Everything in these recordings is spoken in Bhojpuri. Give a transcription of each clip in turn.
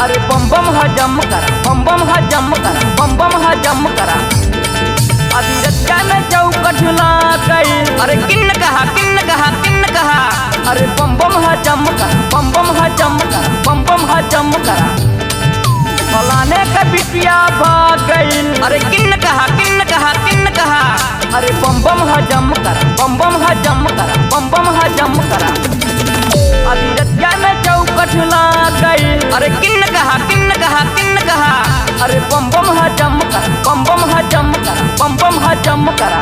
अरे बम बम हजम करा, बम बम हजम करा, बम बम हजम करा। अभी रक्षा में चौकट ला गई, अरे किन्न कहा किन्न कहा किन्न कहा। अरे बम बम हजम करा, बम बम हजम करा, बम बम हजम करा। फलाने का बिटिया भाग गई, अरे किन्न कहा किन्न कहा किन्न कहा। अरे बम बम हजम करा, बम बम हजम करा, बम बम हजम करा। अभी रक्षा में चौकट ला गई, अरे किन्न कहा किन्न कहा किन्न कहा। अरे बम बम हजम करा, बम बम हजम करा, बम बम हजम करा।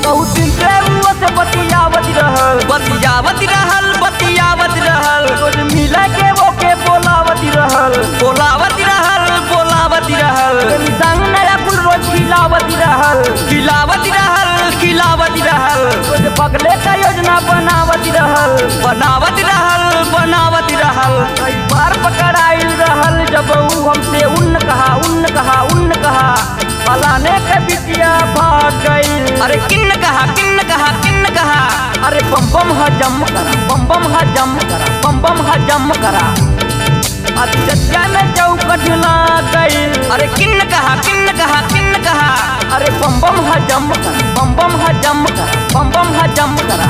बहुत दिन से वो से बतियावत रहल, बतियावत रहल, बतियावत रहल। रोज मिला के वो के बोलावत रहल, बोलावत रहल, बोलावत रहल। संग नया कुल रोज खिलावत रहल, खिलावत रहल, खिलावत रहल। रोज बगले का योजना बनावत रहल, बनावत रहल, बनावत रहल। कई बार पकड़ाइल रहल जब ऊ हमसे उन्न कहा उन्न कहा उन्न कहा। फलाने के बिटिया भाग गई, अरे किन्न कहा किन्न कहा किन्न कहा। अरे बम बम हजम करा, बम बम हजम करा, बम बम हजम करा। अभी रक्षा में चौकट ला गई, अरे किन्न कहा किन्न कहा किन्न कहा। अरे बम बम हजम करा, बम बम हजम करा, बम बम हजम करा।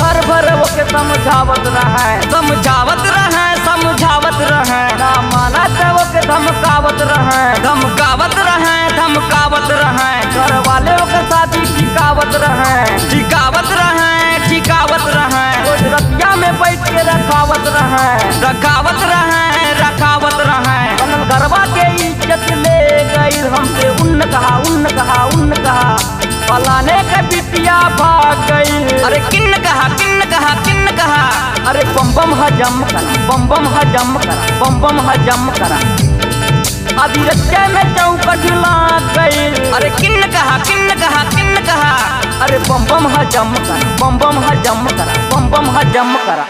घर भर वो के समझावत रहे, समझावत रहे, समझावत रहे। ना माना तो वो के धमकावत रहे, धमकावत रहे, धमकावत रहे। घर वाले वो के साथी ठिकावत रहे, ठिकावत रहे, ठिकावत रहे। रोज रतिया में बैठ के रखावत रहे, रखावत रहे, रखावत रहे। गरबा के इज्जत ले गई हमसे उन्न कहा उन्न कहा उन्न कहा। फलाने के बिटिया भाग गई, अरे किन्न कहा किन्न कहा किन्न कहा। अरे बम बम हजम करा, बम बम हजम करा, बम बम हजम करा। अभी रक्षा में चौकट ला गई, अरे किन्न कहा किन्न कहा किन्न कहा। अरे बम बम हजम करा, बम बम हजम करा, बम बम हजम करा।